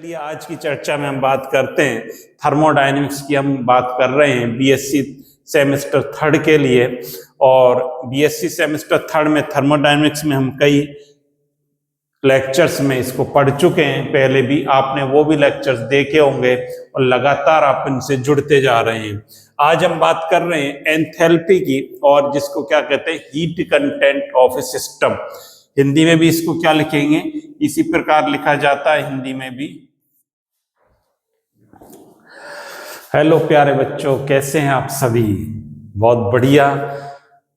चलिए आज की चर्चा में हम बात करते हैं थर्मोडायनेमिक्स की। हम बात कर रहे हैं बीएससी सेमेस्टर थर्ड के लिए, और बीएससी सेमेस्टर थर्ड में थर्मोडायनेमिक्स में हम कई लेक्चर्स में इसको पढ़ चुके हैं। पहले भी आपने वो भी लेक्चर्स देखे होंगे और लगातार आप इनसे जुड़ते जा रहे हैं। आज हम बात कर रहे हैं एंथैल्पी की, और जिसको क्या कहते हैं, heat content of a system. Hindi में भी इसको क्या लिखेंगे, इसी प्रकार लिखा जाता है हिंदी में भी। हेलो प्यारे बच्चों, कैसे हैं आप सभी? बहुत बढ़िया।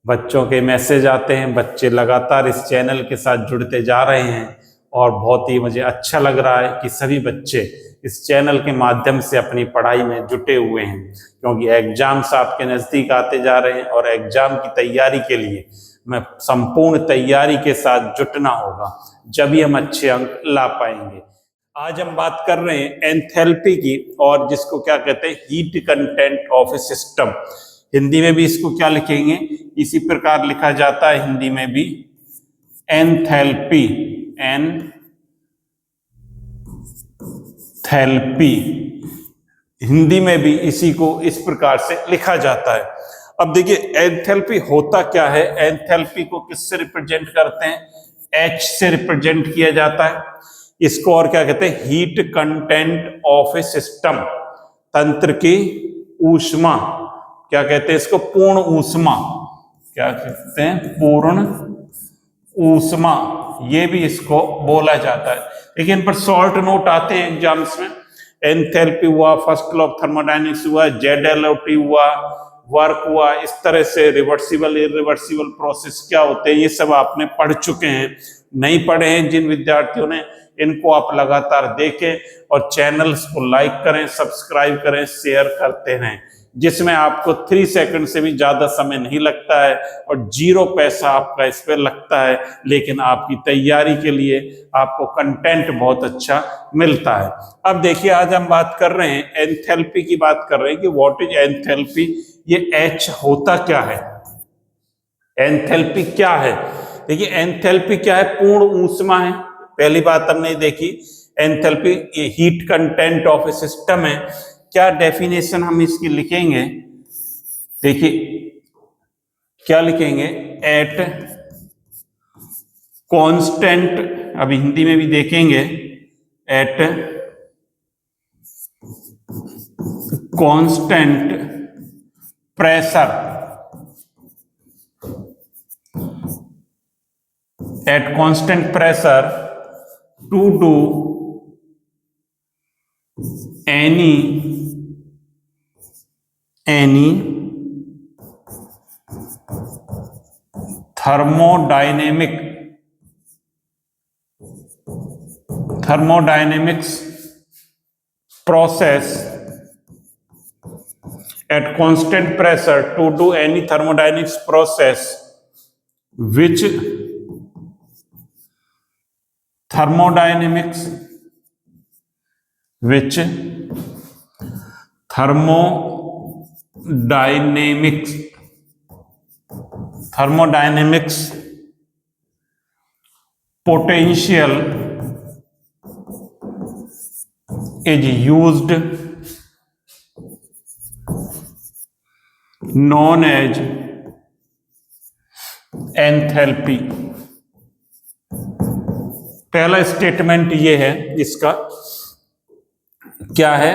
बच्चों के मैसेज आते हैं, बच्चे लगातार इस चैनल के साथ जुड़ते जा रहे हैं और बहुत ही मुझे अच्छा लग रहा है कि सभी बच्चे इस चैनल के माध्यम से अपनी पढ़ाई में जुटे हुए हैं, क्योंकि एग्जाम्स आपके नज़दीक आते जा रहे हैं और एग्जाम की तैयारी के लिए मैं संपूर्ण तैयारी के साथ जुटना होगा, जब ही हम अच्छे अंक ला पाएंगे। आज हम बात कर रहे हैं एंथैल्पी की, और जिसको क्या कहते हैं, heat content of a system. Hindi में भी इसको क्या लिखेंगे, इसी प्रकार लिखा जाता है हिंदी में भी, एंथैल्पी। एंथैल्पी हिंदी में भी इसी को इस प्रकार से लिखा जाता है। अब देखिए एंथैल्पी होता क्या है। एंथैल्पी को किससे रिप्रेजेंट करते हैं? H से रिप्रेजेंट किया जाता है इसको, और क्या कहते हैं, heat content of a system. तंत्र की ऊष्मा, क्या कहते हैं इसको, पूर्ण ऊष्मा। क्या कहते हैं, पूर्ण ऊष्मा, ये भी इसको बोला जाता है। लेकिन पर शॉर्ट नोट आते हैं एग्जाम्स में। एंथैल्पी हुआ, फर्स्ट लॉ ऑफ थर्मोडायनेमिक्स हुआ, ZLOT हुआ, वर्क हुआ, इस तरह से रिवर्सिबल इरिवर्सिबल प्रोसेस क्या होते हैं, ये सब आपने पढ़ चुके हैं। नहीं पढ़े हैं जिन विद्यार्थियों ने, इनको आप लगातार देखें और चैनल्स को लाइक करें, सब्सक्राइब करें, शेयर करते रहें, जिसमें आपको 3 सेकंड से भी ज्यादा समय नहीं लगता है और 0 पैसा आपका इस पर लगता है, लेकिन आपकी तैयारी के लिए आपको कंटेंट बहुत अच्छा मिलता है। अब देखिए आज हम बात कर रहे हैं एंथैल्पी की, बात कर रहे हैं कि व्हाट इज एंथैल्पी। ये H होता क्या है, एंथैल्पी क्या है? देखिए एंथैल्पी क्या है, पूर्ण ऊष्मा है। पहली बात हमने देखी, एंथैल्पी ये heat content of a system है। क्या डेफिनेशन हम इसकी लिखेंगे, देखिए क्या लिखेंगे, एट कांस्टेंट, अभी हिंदी में भी देखेंगे, eight constant pressure, eight constant pressure to do any thermodynamics process at constant pressure, to do any thermodynamics process which thermodynamics potential is used, known as enthalpy. पहला स्टेटमेंट ये है इसका, क्या है,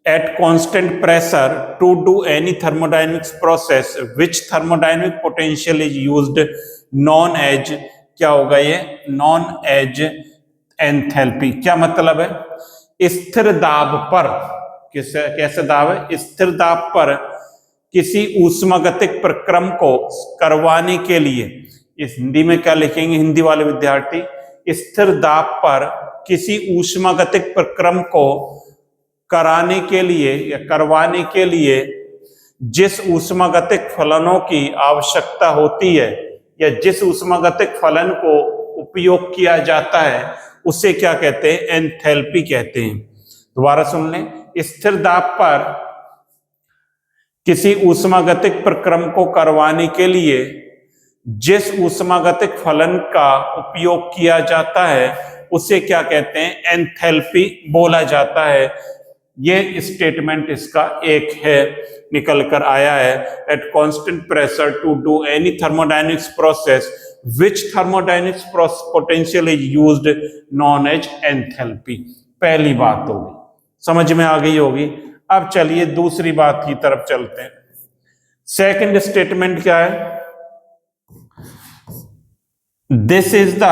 at constant pressure to do any thermodynamics process which thermodynamic potential is used, known as, क्या होगा ये, non as enthalpy. क्या मतलब है, स्थिर दाब पर, कैसे दाब है, स्थिर दाब पर किसी ऊष्मागतिक प्रक्रम को करवाने के लिए, इस हिंदी में क्या लिखेंगे हिंदी वाले विद्यार्थी, स्थिर दाब पर किसी ऊष्मागतिक प्रक्रम को कराने के लिए या करवाने के लिए जिस ऊष्मागतिक फलनों की आवश्यकता होती है, या जिस ऊष्मागतिक फलन को उपयोग किया जाता है, उसे क्या कहते हैं, एंथैल्पी कहते हैं। दोबारा सुन लें, स्थिर दाब पर किसी ऊष्मागतिक प्रक्रम को करवाने के लिए जिस ऊष्मागतिक फलन का उपयोग किया जाता है, उसे क्या कहते हैं, एंथैल्पी बोला जाता है। ये स्टेटमेंट इसका एक है, निकल कर आया है। At constant pressure to do any thermodynamics process which thermodynamics potential is used known as enthalpy. पहली बात होगी, समझ में आ गई होगी। अब चलिए दूसरी बात की तरफ चलते हैं। सेकंड स्टेटमेंट क्या है, दिस इज द,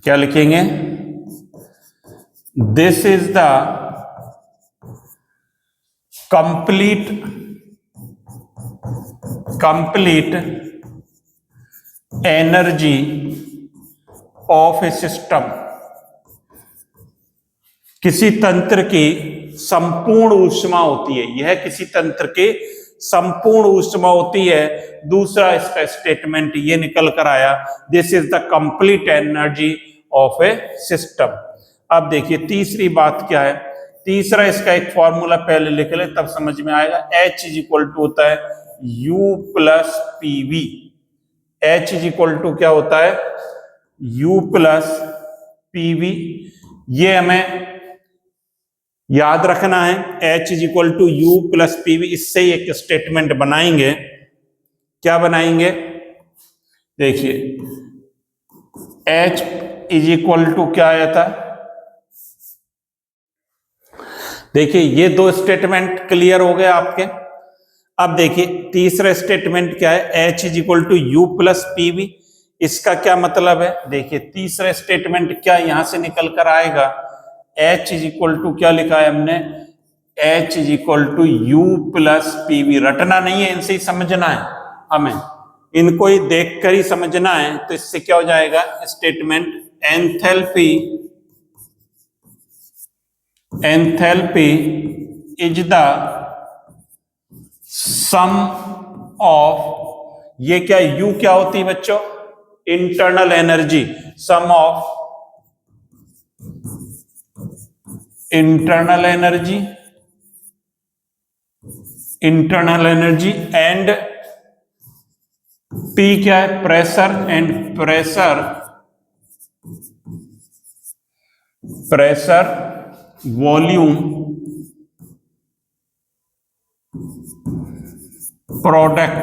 क्या लिखेंगे, this is the complete energy of a system. किसी तंत्र की संपूर्ण ऊष्मा होती है, यह किसी तंत्र की संपूर्ण ऊष्मा होती है। दूसरा इसका स्टेटमेंट ये निकल कर आया, this is the complete energy of a system. अब देखिए तीसरी बात क्या है, तीसरा इसका एक फॉर्मूला पहले लिख ले तब समझ में आएगा। H इज इक्वल टू होता है U plus PV। H is equal to क्या होता है, U प्लस PV। ये हमें याद रखना है, H is equal to U plus PV। इससे ही एक स्टेटमेंट बनाएंगे। क्या बनाएंगे, देखिए H इज इक्वल टू क्या आया था, देखिए ये दो स्टेटमेंट क्लियर हो गए आपके। अब देखिए तीसरा स्टेटमेंट क्या है, H is equal to U plus PV। इसका क्या मतलब है, देखिए तीसरा स्टेटमेंट क्या यहां से निकल कर आएगा, H इज इक्वल टू क्या लिखा है हमने, H is equal to U plus PV। रटना नहीं है, इनसे ही समझना है हमें, इनको ही देखकर ही समझना है। तो इससे क्या हो जाएगा statement, enthalpy is the sum of, ये क्या U क्या होती है बच्चों, internal energy, sum of internal energy and P क्या है, pressure, and pressure volume product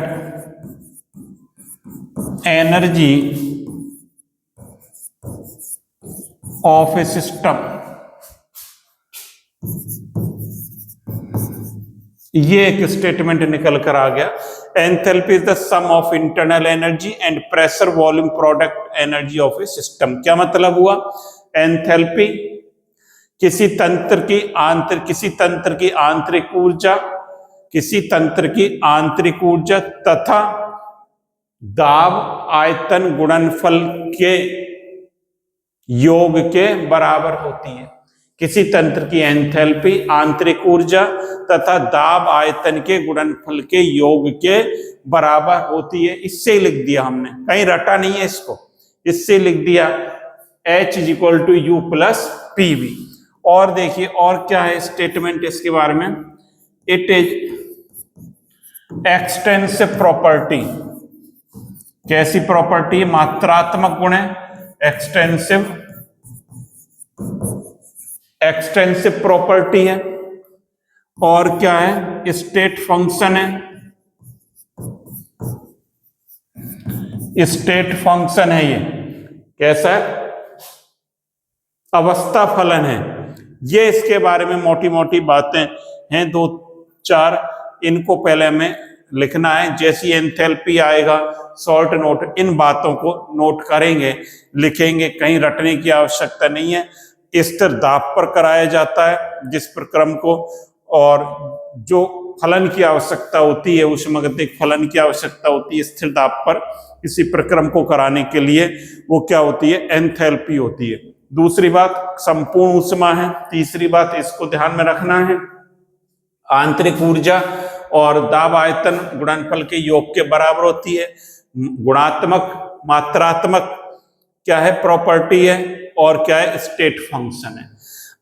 energy of a system. ये एक स्टेटमेंट निकल कर आ गया, enthalpy is the sum of internal energy and pressure volume product energy of a system. क्या मतलब हुआ, एंथैल्पी किसी तंत्र की आंतरिक ऊर्जा तथा दाब आयतन गुणनफल के योग के बराबर होती है। किसी तंत्र की एंथैल्पी आंतरिक ऊर्जा तथा दाब आयतन के गुणनफल के योग के बराबर होती है। इससे ही लिख दिया हमने, कहीं रटा नहीं है इसको, इससे लिख दिया H is equal to U plus PV। और देखिए और क्या है स्टेटमेंट इसके बारे में, इट इज एक्सटेंसिव प्रॉपर्टी। कैसी प्रॉपर्टी, मात्रात्मक गुण है, एक्सटेंसिव प्रॉपर्टी है। और क्या है, स्टेट फंक्शन है, स्टेट फंक्शन है। ये कैसा है, अवस्था फलन है। ये इसके बारे में मोटी मोटी बातें हैं, दो चार, इनको पहले हमें लिखना है। जैसी एंथैल्पी आएगा शॉर्ट नोट, इन बातों को नोट करेंगे, लिखेंगे, कहीं रटने की आवश्यकता नहीं है। स्थिर दाब पर कराया जाता है जिस प्रक्रम को, और जो फलन की आवश्यकता होती है, ऊष्मागतिक फलन की आवश्यकता होती है स्थिर दाब पर किसी प्रक्रम को कराने के लिए, वो क्या होती है, एंथैल्पी होती है। दूसरी बात संपूर्ण ऊष्मा है। तीसरी बात इसको ध्यान में रखना है, आंतरिक ऊर्जा और दाब आयतन गुणनफल के योग के बराबर होती है। गुणात्मक मात्रात्मक क्या है, प्रॉपर्टी है, और क्या है, स्टेट फंक्शन है।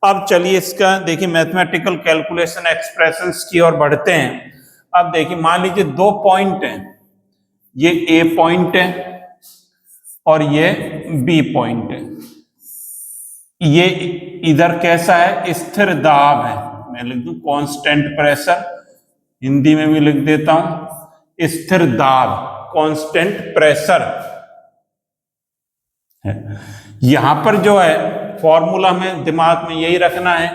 अब चलिए इसका देखिए मैथमेटिकल कैलकुलेशन एक्सप्रेशंस की ओर बढ़ते हैं। अब देखिए मान लीजिए दो पॉइंट हैं, ये A पॉइंट है और ये बी पॉइंट है। ये इधर कैसा है, स्थिर दाब है, मैं लिख दूं कांस्टेंट प्रेशर, हिंदी में भी लिख देता हूं स्थिर दाब, कांस्टेंट प्रेशर है। यहां पर जो है फॉर्मूला में दिमाग में यही रखना है,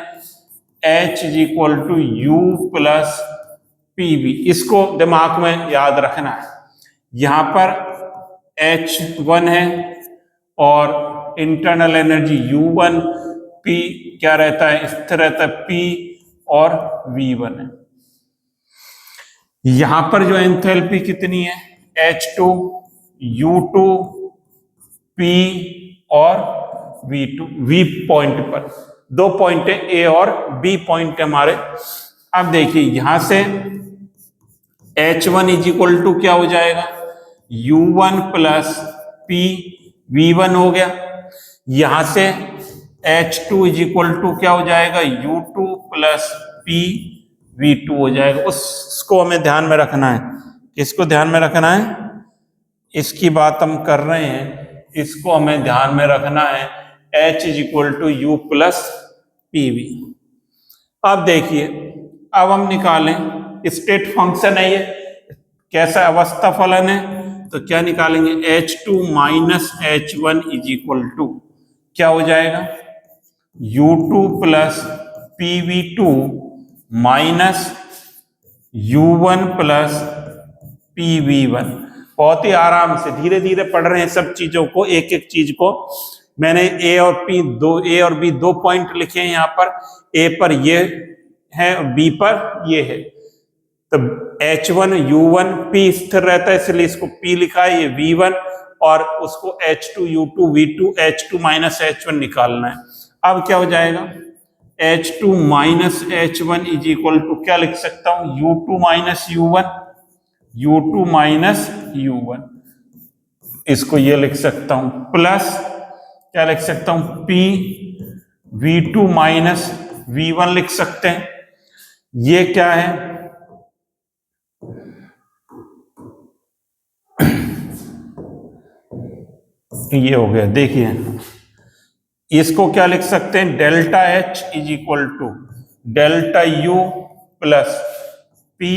H is equal to U plus PV, इसको दिमाग में याद रखना है। यहां पर H1 है और इंटरनल एनर्जी U1, P क्या रहता है, स्थिर रहता है P और V1 है। यहां पर जो एंथैल्पी कितनी है, H2, U2, P और V2, V पॉइंट पर 2 पॉइंट है, A और B पॉइंट है हमारे। अब देखिए यहां से H1 इज इक्वल टू क्या हो जाएगा, U1 प्लस P V1 हो गया। यहां से H2 इज इक्वल टू क्या हो जाएगा, U2 प्लस P V2 हो जाएगा। उसको हमें ध्यान में रखना है, किसको ध्यान में रखना है, इसकी बात हम कर रहे हैं, इसको हमें ध्यान में रखना है, H is equal to U plus PV। अब देखिए, अब हम निकालें, स्टेट फंक्शन है ये, कैसा अवस्था फलन है, तो क्या निकालेंगे, H2 minus H1 is equal to क्या हो जाएगा, U2 plus PV2 minus U1 plus PV1। बहुत ही आराम से धीरे धीरे पढ़ रहे हैं सब चीजों को, एक एक चीज को। मैंने A और B 2 पॉइंट लिखे हैं यहाँ पर, A पर ये है और B पर ये है। तो H1 U1 P स्थिर रहता है इसलिए इसको P लिखा है, ये V1 और उसको H2 U2 V2 H2 minus H1 निकालना है। अब क्या हो जाएगा, H2 minus H1 is equal to क्या लिख सकता हूं, U2 minus U1, U2 minus U1, इसको ये लिख सकता हूं, प्लस क्या लिख सकता हूं, P V2 माइनस V1 लिख सकते हैं। ये क्या है, ये हो गया। देखिए इसको क्या लिख सकते हैं, delta H is equal to delta U plus P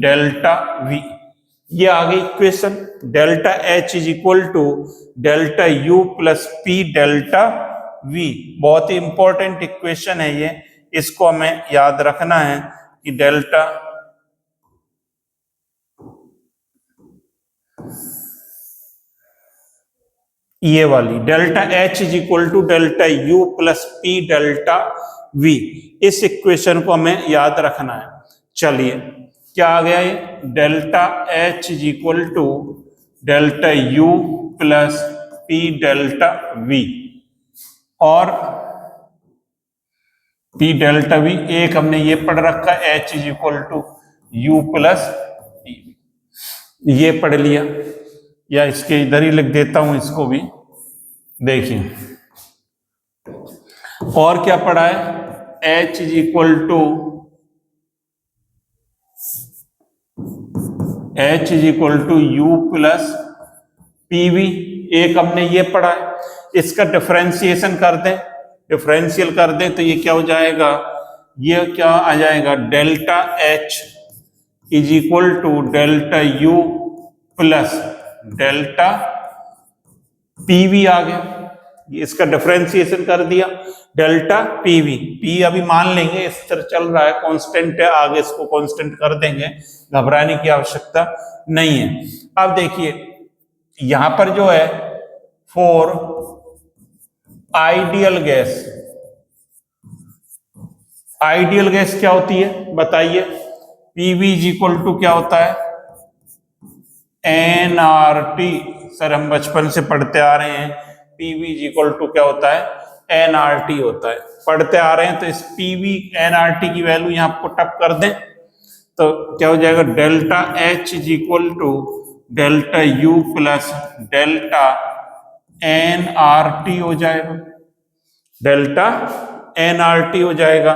delta V, ये आ गई equation. Delta H is equal to delta U plus P delta V, बहुत ही इंपॉर्टेंट इक्वेशन है ये, इसको हमें याद रखना है कि डेल्टा ये वाली delta H is equal to delta U plus P delta V, इस इक्वेशन को हमें याद रखना है। चलिए क्या आ गया ये, delta H is equal to delta U plus P delta V और P डेल्टा V, एक हमने ये पढ़ रखा H is equal to U plus P, ये पढ़ लिया, या इसके इधर ही लिख देता हूं इसको भी। देखिए और क्या पढ़ा है, H is equal to U plus PV, एक हमने ये पढ़ा है, इसका डिफरेंशिएशन कर दें, डिफरेंशियल कर दें तो ये क्या हो जाएगा, ये क्या आ जाएगा, delta H is equal to delta U plus delta PV आ गया। इसका डिफरेंशिएशन कर दिया, डेल्टा PV, P अभी मान लेंगे स्थिर चल रहा है, कांस्टेंट है, आगे इसको कांस्टेंट कर देंगे, घबराने की आवश्यकता नहीं है। अब देखिए यहां पर जो है for ideal gas, ideal gas क्या होती है बताइए, PV इज इक्वल टू क्या होता है, nRT, सर हम बचपन से पढ़ते आ रहे हैं, PV इज इक्वल टू क्या होता है, nRT होता है, पढ़ते आ रहे हैं। तो इस PV nRT की वैल्यू यहां पुट अप कर दें तो क्या हो जाएगा, delta H is equal to delta U plus delta nRT हो जाएगा, डेल्टा nRT हो जाएगा,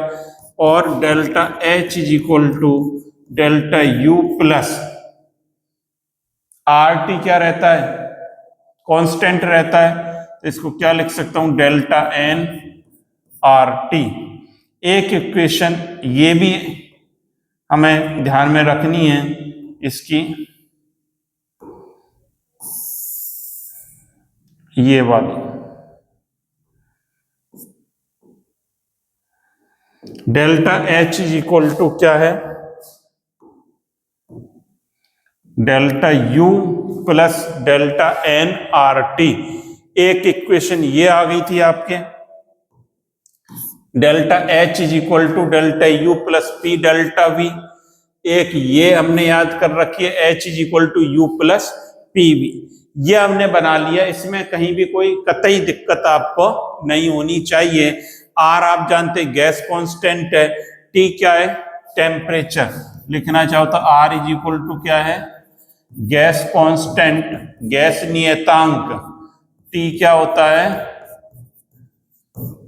और delta H is equal to delta U plus RT क्या रहता है, कांस्टेंट रहता है, तो इसको क्या लिख सकता हूं, डेल्टा एन आर टी। एक इक्वेशन ये भी हमें ध्यान में रखनी है इसकी, ये वाली delta H is equal to क्या है, delta U plus delta n R T. एक इक्वेशन ये आ गई थी आपके, delta H is equal to delta U plus P delta V. एक ये हमने याद कर रखी है, H is equal to U plus P V, ये हमने बना लिया। इसमें कहीं भी कोई कतई दिक्कत आपको नहीं होनी चाहिए। आर आप जानते गैस कांस्टेंट है, टी क्या है, टेम्परेचर। लिखना चाहो तो आर इज इक्वल टू क्या है, गैस कांस्टेंट, गैस नियतांक। टी क्या होता है,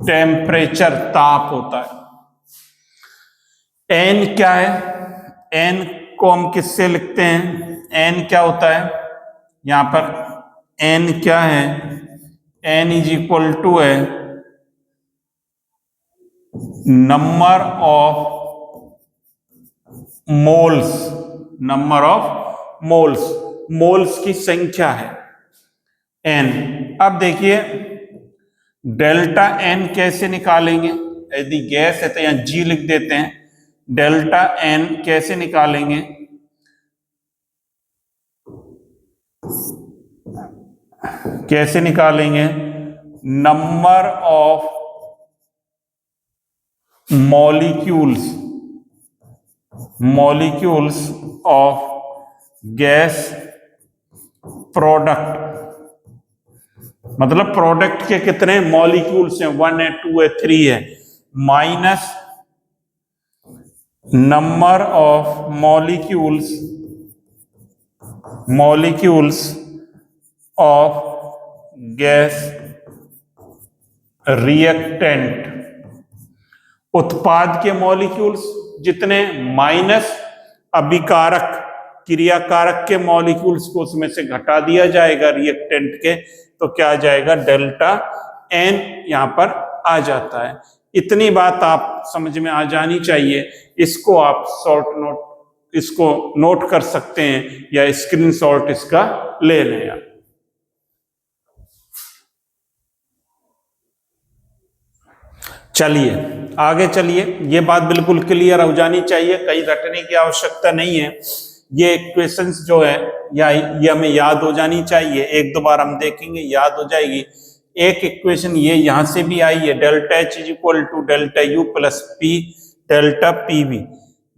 टेम्परेचर, ताप होता है। एन क्या है, एन को हम किससे लिखते हैं, एन क्या होता है, यहां पर एन क्या है, एन इज इक्वल टू है number of moles, number of moles, moles की संख्या है एन। अब देखिए डेल्टा एन कैसे निकालेंगे, यदि गैस है तो यहां जी लिख देते हैं। डेल्टा एन कैसे निकालेंगे, कैसे निकालेंगे, number of molecules, molecules of gas product, मतलब प्रोडक्ट के कितने मॉलिक्यूल्स हैं, 1 है 2 है 3 है, minus number of molecules, molecules of gas reactant, उत्पाद के मॉलिक्यूल्स जितने, माइनस अभिकारक क्रियाकारक के मॉलिक्यूल्स को उसमें से घटा दिया जाएगा रिएक्टेंट के, तो क्या आ जाएगा, डेल्टा एन यहां पर आ जाता है। इतनी बात आप समझ में आ जानी चाहिए। इसको आप शॉर्ट नोट, इसको नोट कर सकते हैं या स्क्रीनशॉट इसका ले लें आप। चलिए आगे चलिए, ये बात बिल्कुल क्लियर हो जानी चाहिए, कहीं रटने की आवश्यकता नहीं है। ये इक्वेशंस जो है या ये हमें याद हो जानी चाहिए, एक दो बार हम देखेंगे याद हो जाएगी। एक इक्वेशन ये यहां से भी आई है, delta H is equal to delta U plus P delta P V.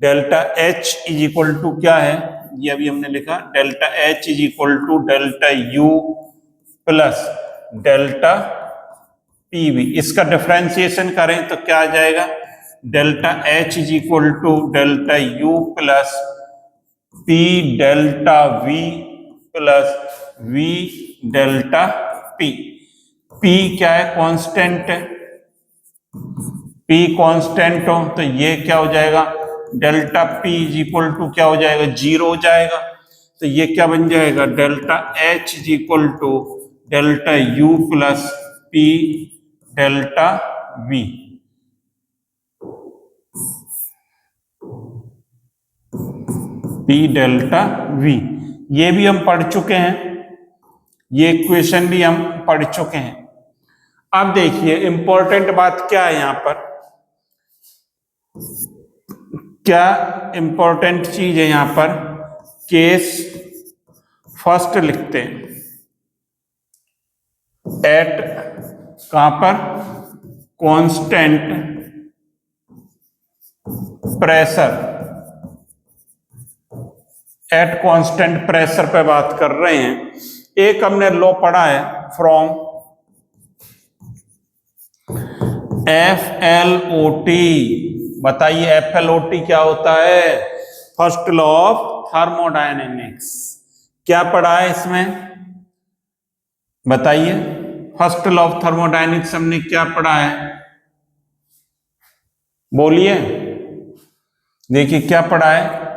Delta H is equal to क्या है, ये अभी हमने लिखा, delta H is equal to delta U plus delta P V. इसका डिफरेंशिएशन करें तो क्या आ जाएगा, delta H is equal to delta U plus P delta V plus V delta P. P क्या है, कांस्टेंट है, पी कांस्टेंट हो तो ये क्या हो जाएगा, delta P is equal to क्या हो जाएगा, 0 हो जाएगा। तो ये क्या बन जाएगा, delta H is equal to delta U plus P delta V. P delta V, ये भी हम पढ़ चुके हैं, ये इक्वेशन भी हम पढ़ चुके हैं। अब देखिए इंपॉर्टेंट बात क्या है यहां पर, क्या इंपॉर्टेंट चीज है यहां पर, केस फर्स्ट लिखते हैं, एट कहां पर, constant pressure, eight constant pressure पे बात कर रहे हैं। एक हमने लॉ पढ़ा है फ्रॉम FLOT, बताइए FLOT क्या होता है, फर्स्ट लॉ ऑफ थर्मोडायनेमिक्स। क्या पढ़ा है इसमें, बताइए, फर्स्ट लॉ ऑफ थर्मोडायनेमिक्स हमने क्या पढ़ा है, बोलिए। देखिए क्या पढ़ा है,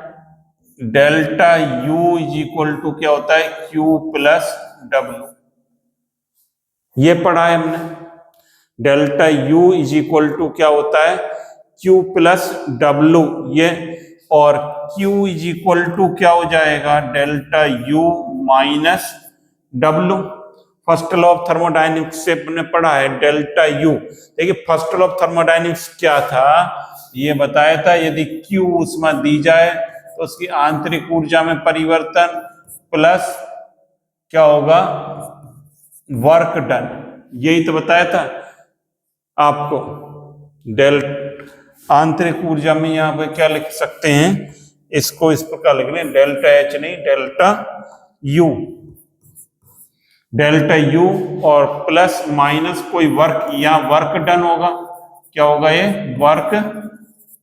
delta U is equal to क्या होता है, Q प्लस W। ये पढ़ा है हमने। Delta U is equal to क्या होता है, क्यू प्लस डब्लू, ये, और क्यू इज इक्वल टू क्या हो जाएगा, delta U minus W. First law of thermodynamics से हमने पढ़ा है डेल्टा यू। देखिए फर्स्ट लॉ ऑफ थर्मोडायनेमिक्स क्या था, ये बताया था यदि क्यू ऊष्मा दी जाए तो उसकी आंतरिक ऊर्जा में परिवर्तन प्लस क्या होगा, वर्क डन, यही तो बताया था आपको। डेल आंतरिक ऊर्जा में यहां पे क्या लिख सकते हैं, इसको इस प्रकार लिख लें, डेल्टा एच नहीं डेल्टा यू, डेल्टा यू और प्लस माइनस कोई वर्क, यहां वर्क डन होगा, क्या होगा, ये वर्क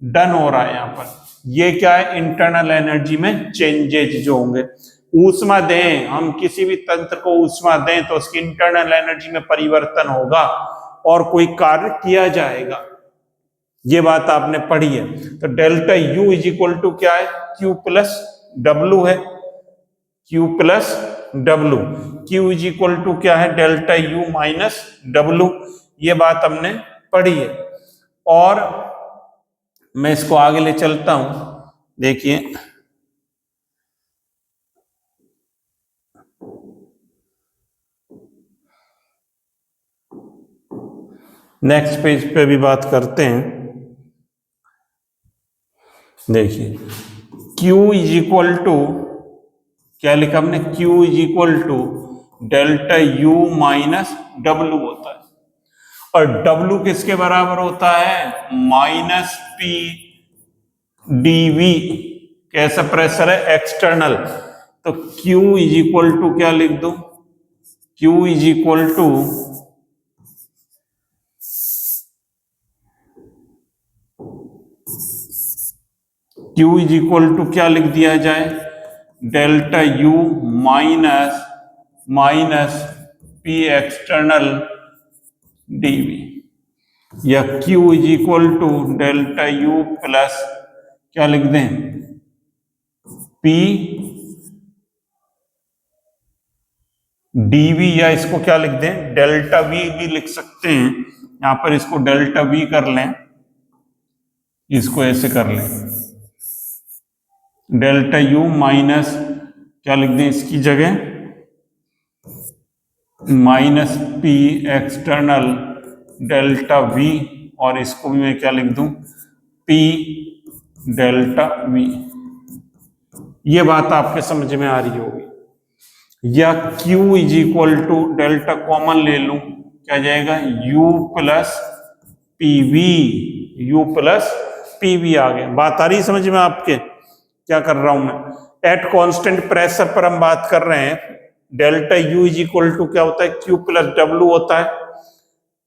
डन हो रहा है यहां पर। ये क्या है, इंटरनल एनर्जी में चेंजेज जो होंगे। ऊष्मा दें, हम किसी भी तंत्र को ऊष्मा दें तो उसकी इंटरनल एनर्जी में परिवर्तन होगा और कोई कार्य किया जाएगा, ये बात आपने पढ़ी है। तो delta U is equal to क्या है, क्यू प्लस डब्लू है, Q plus W, Q is equal to क्या है, डेल्टा यू माइनस डब्लू, ये बात हमने पढ़ी है। और मैं इसको आगे ले चलता हूं, देखिए नेक्स्ट पेज पे भी बात करते हैं। देखिए Q इज इक्वल टू क्या लिखा हमने, Q is equal to delta U minus W होता है, और W किसके बराबर होता है, माइनस P dV, कैसा प्रेशर है, एक्सटर्नल। तो Q इज इक्वल टू क्या लिख दो, Q is equal to Q is equal to क्या लिख दिया जाए, delta U minus minus P external dV, या Q is equal to delta U plus क्या लिख दें, P dV, या इसको क्या लिख दें, डेल्टा V भी लिख सकते हैं, यहां पर इसको डेल्टा V कर लें, इसको ऐसे कर लें, डेल्टा U माइनस क्या लिख दें इसकी जगह, minus P external delta V, और इसको भी मैं क्या लिख दूं, P डेल्टा V। ये बात आपके समझ में आ रही होगी। या Q is equal to delta common ले लूं, क्या जाएगा, U plus PV, U plus PV आ गया। बात आ रही समझ में आपके, क्या कर रहा हूं मैं, एट कांस्टेंट प्रेशर पर हम बात कर रहे हैं। Delta U is equal to क्या होता है, Q प्लस W होता है।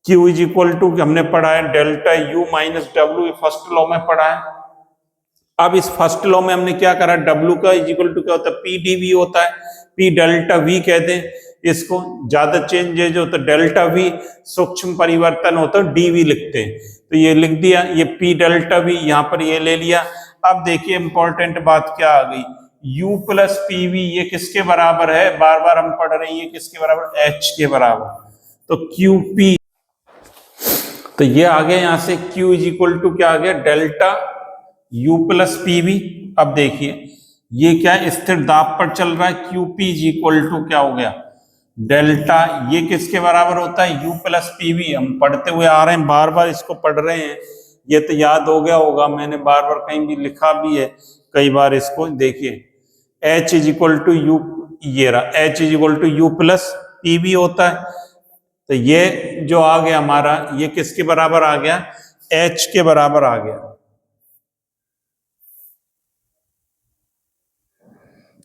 Q इज इक्वल टू हमने पढ़ा है delta U minus W, first law में पढ़ा है। अब इस फर्स्ट लॉ में हमने क्या करा, W का इज इक्वल टू क्या होता है, P dV होता है, P डेल्टा V कहते हैं इसको, ज्यादा चेंजेज हो तो डेल्टा V, सूक्ष्म परिवर्तन हो तो dV लिखते हैं। तो ये लिख दिया, ये P डेल्टा V, यहाँ पर ये ले लिया। अब देखिए इंपॉर्टेंट बात क्या आ गई, U प्लस PV ये किसके बराबर है, बार बार हम पढ़ रहे हैं, ये किसके बराबर, H के बराबर। तो QP, तो ये आ गया यहां से, Q इज इक्वल टू क्या आ गया, डेल्टा U प्लस PV। अब देखिए ये क्या स्थिर दाब पर चल रहा है, QP इज इक्वल टू क्या हो गया, डेल्टा, ये किसके बराबर होता है, U प्लस PV। हम पढ़ते हुए आ रहे हैं, बार बार इसको पढ़ रहे हैं, ये तो याद हो गया होगा, मैंने बार बार कहीं भी लिखा भी है कई बार इसको। देखिए H is equal to U, ये रहा H is equal to U plus PV होता है। तो ये जो आ गया हमारा, ये किसके बराबर आ गया, H के बराबर आ गया।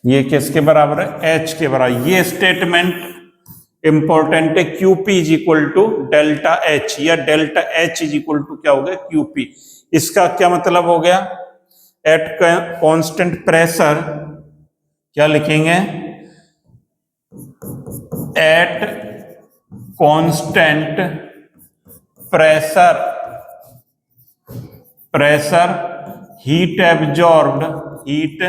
ये किसके बराबर है, H के बराबर। ये स्टेटमेंट इंपॉर्टेंट है, QP is equal to delta H, या delta H is equal to क्या हो गया, QP। इसका क्या मतलब हो गया, एट कांस्टेंट प्रेशर क्या लिखेंगे, eight constant pressure, pressure heat absorbed, heat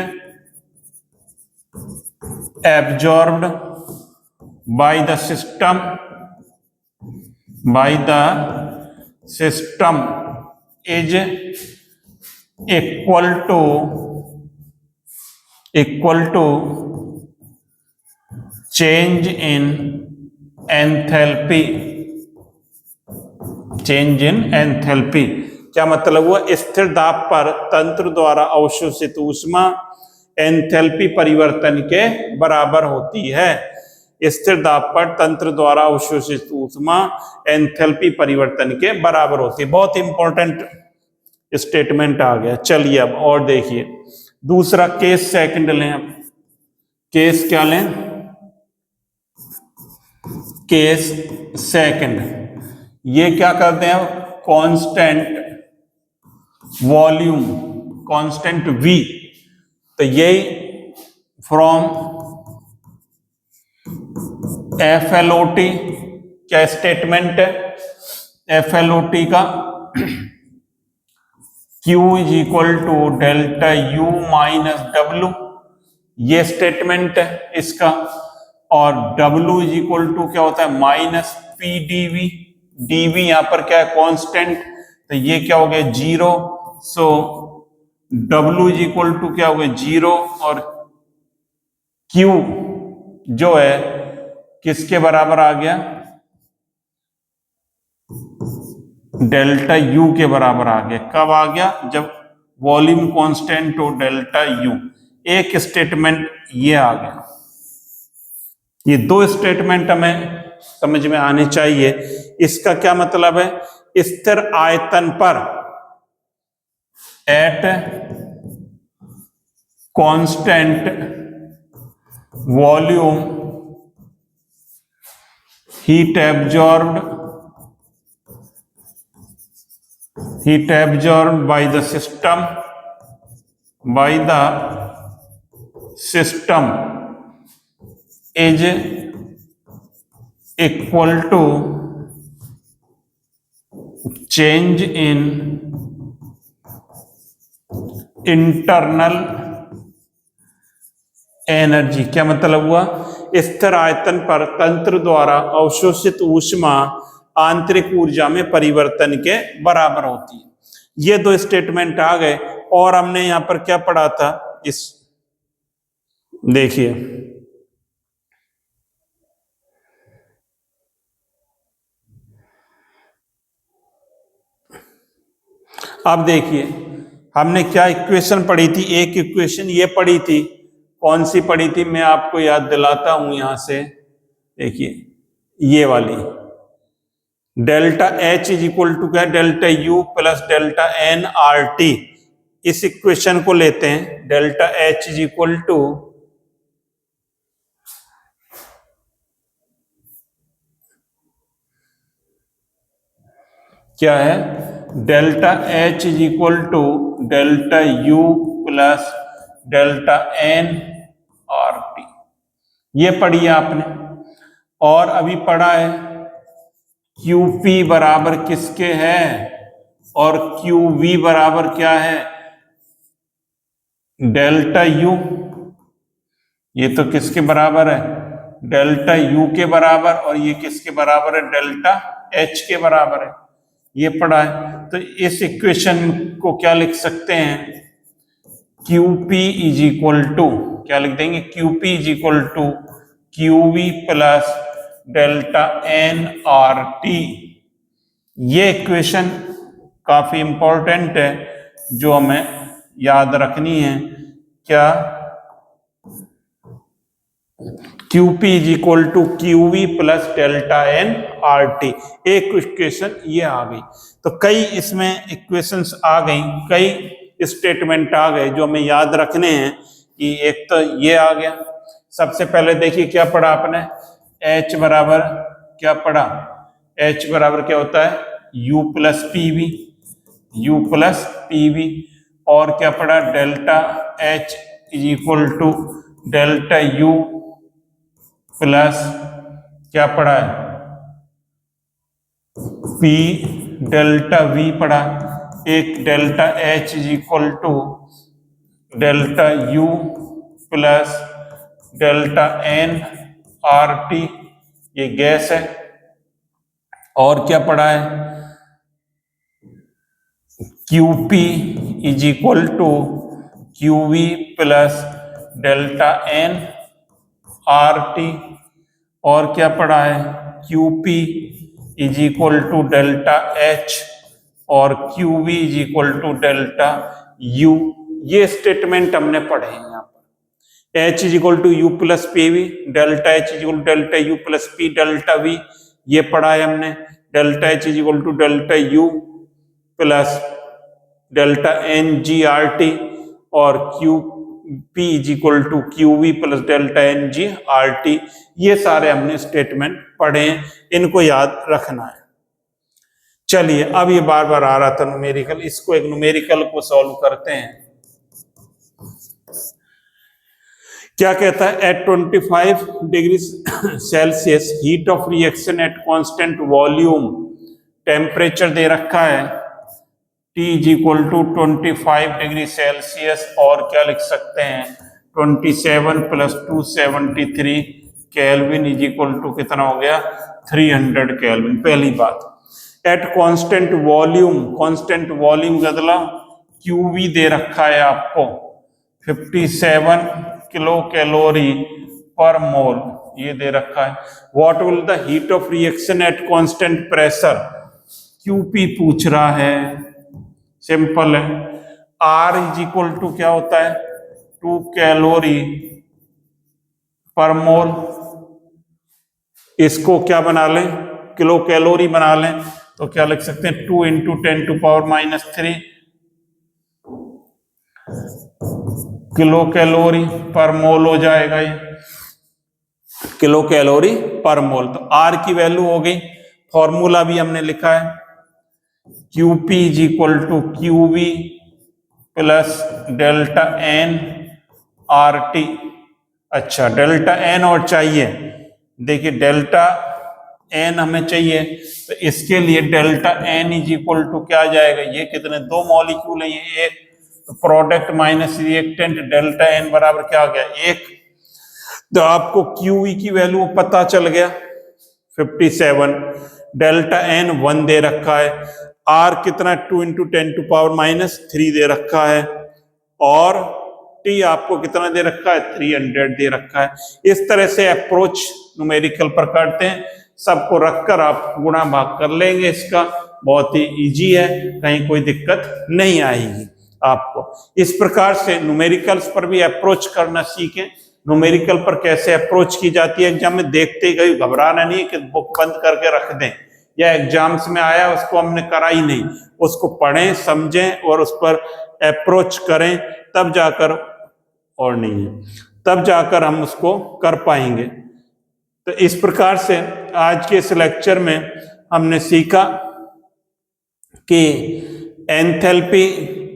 absorbed by the system by the system is equal to change in enthalpy। Change in enthalpy क्या मतलब हुआ? स्थिर दाब पर तंत्र द्वारा अवशोषित ऊष्मा एंथैल्पी परिवर्तन के बराबर होती है। स्थिर दाब पर तंत्र द्वारा अवशोषित ऊष्मा एंथैल्पी परिवर्तन के बराबर होती है। बहुत इंपॉर्टेंट स्टेटमेंट आ गया। चलिए अब और देखिए दूसरा केस सेकंड लें। अब केस क्या लें? Case second. ये क्या करते हैं? कांस्टेंट वॉल्यूम, कांस्टेंट V, तो यही फ्रॉम FLOT क्या स्टेटमेंट है? FLOT का Q is equal to delta U minus W, ये स्टेटमेंट है इसका। और W इज इक्वल टू क्या होता है? Minus PdV। dV यहां पर क्या है? कांस्टेंट, तो ये क्या हो गया? 0। सो W इज इक्वल टू क्या हो गया? 0। और Q जो है किसके बराबर आ गया? डेल्टा U के बराबर आ गया। कब आ गया? जब वॉल्यूम कांस्टेंट हो डेल्टा U। एक स्टेटमेंट ये आ गया। ये दो स्टेटमेंट हमें समझ में आने चाहिए। इसका क्या मतलब है? स्थिर आयतन पर at constant volume heat absorbed by the system is equal to change in internal energy. क्या मतलब हुआ? स्थिर आयतन पर तंत्र द्वारा अवशोषित ऊष्मा आंतरिक ऊर्जा में परिवर्तन के बराबर होती है। ये दो स्टेटमेंट आ गए। और हमने यहां पर क्या पढ़ा था? इस देखिए अब देखिए हमने क्या इक्वेशन पढ़ी थी? एक इक्वेशन ये पढ़ी थी। कौन सी पढ़ी थी? मैं आपको याद दिलाता हूं यहां से। देखिए ये वाली, delta H is equal to क्या? Delta U plus delta nRT। इस इक्वेशन को लेते हैं। Delta H is equal to क्या है? Delta H is equal to delta U plus delta nRT। ये पढ़ी आपने। और अभी पढ़ा है QP बराबर किसके है? और QV बराबर क्या है? Delta U। ये तो किसके बराबर है? डेल्टा U के बराबर। और ये किसके बराबर है? डेल्टा H के बराबर है। ये पढ़ा है। तो इस इक्वेशन को क्या लिख सकते हैं? QP इज इक्वल टू क्या लिख देंगे? QP is equal to QV plus delta nRT। ये इक्वेशन काफी इंपॉर्टेंट है जो हमें याद रखनी है। क्या? QP is equal to QV plus delta nRT। एक इक्वेशन ये आ गई। तो कई इसमें इक्वेशंस आ गई, कई स्टेटमेंट आ गए जो हमें याद रखने हैं। कि एक तो ये आ गया। सबसे पहले देखिए क्या पढ़ा आपने? H बराबर क्या पढ़ा? H बराबर क्या होता है? U plus PV। U plus PV। और क्या पढ़ा? Delta H is equal to delta U plus क्या पढ़ा है? P डेल्टा V पढ़ा। एक delta H is equal to delta U plus delta nRT। ये गैस है। और क्या पढ़ा है, QP is equal to QV plus delta N RT। और क्या पढ़ा है, QP is equal to delta H और QV is equal to delta U। ये स्टेटमेंट हमने पढ़े हैं यहाँ पर। H is equal to U plus PV, delta H is equal to delta U plus P delta V, ये पढ़ा है हमने। Delta H is equal to delta U plus delta NGRT और QP is equal to QV plus delta NGRT। ये सारे हमने statement पढ़े हैं, इनको याद रखना है। चलिए, अब ये बार बार आ रहा था न्यूमेरिकल, इसको एक न्यूमेरिकल को सॉल्व करते हैं। क्या कहता है, at 25 degree Celsius heat of reaction at constant volume, temperature दे रखा है T is equal to 25 degree Celsius और क्या लिख सकते हैं 27 plus 273 kelvin is equal to कितना हो गया 300 केल्विन। पहली बात, एट कांस्टेंट वॉल्यूम बदला QV दे रखा है आपको 57 किलो कैलोरी पर मोल, ये दे रखा है। What will the heat of reaction at constant pressure, QP पूछ रहा है, सिंपल है। R इज इक्वल टू क्या होता है 2 कैलोरी पर मोल, इसको क्या बना लें किलो कैलोरी बना लें तो क्या लिख सकते हैं 2 into 10 to power -3 kilo calorie per mole हो जाएगा, ये किलो कैलोरी पर मोल। तो R की वैल्यू हो गई, फॉर्मूला भी हमने लिखा है QP is equal to QV plus delta N RT। अच्छा, डेल्टा N और चाहिए, देखिए डेल्टा N हमें चाहिए, तो इसके लिए delta N is equal to क्या आ जाएगा, ये कितने 2 मॉलिक्यूल है, ये एक, तो product minus reactant delta N बराबर क्या आ गया 1। तो आपको QE की वैल्यू पता चल गया 57, डेल्टा N 1 दे रखा है, R कितना 2 इंटू 10 टू पावर -3 दे रखा है और T आपको कितना दे रखा है 300 दे रखा है। इस तरह से अप्रोच न्यूमेरिकल पर करते हैं, सबको रखकर आप गुणा भाग कर लेंगे, इसका बहुत ही इजी है, कहीं कोई दिक्कत नहीं आएगी आपको। इस प्रकार से न्यूमेरिकल्स पर भी अप्रोच करना सीखें। न्यूमेरिकल पर कैसे अप्रोच की जाती है एग्जाम में देखते ही गई, घबराना नहीं कि बुक बंद करके रख दें या एग्जाम्स में आया उसको हमने करा ही नहीं, उसको पढ़ें समझें और उस पर अप्रोच करें, तब जाकर, और नहीं है तब जाकर हम उसको कर पाएंगे। तो इस प्रकार से आज के इस लेक्चर में हमने सीखा कि एंथैल्पी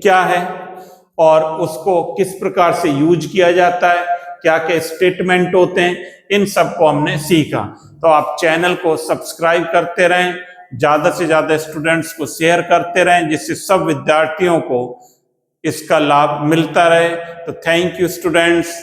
क्या है और उसको किस प्रकार से यूज किया जाता है, क्या क्या स्टेटमेंट होते हैं, इन सब को हमने सीखा। तो आप चैनल को सब्सक्राइब करते रहें, ज्यादा से ज्यादा स्टूडेंट्स को शेयर करते रहें, जिससे सब विद्यार्थियों को इसका लाभ मिलता रहे। तो थैंक यू स्टूडेंट्स।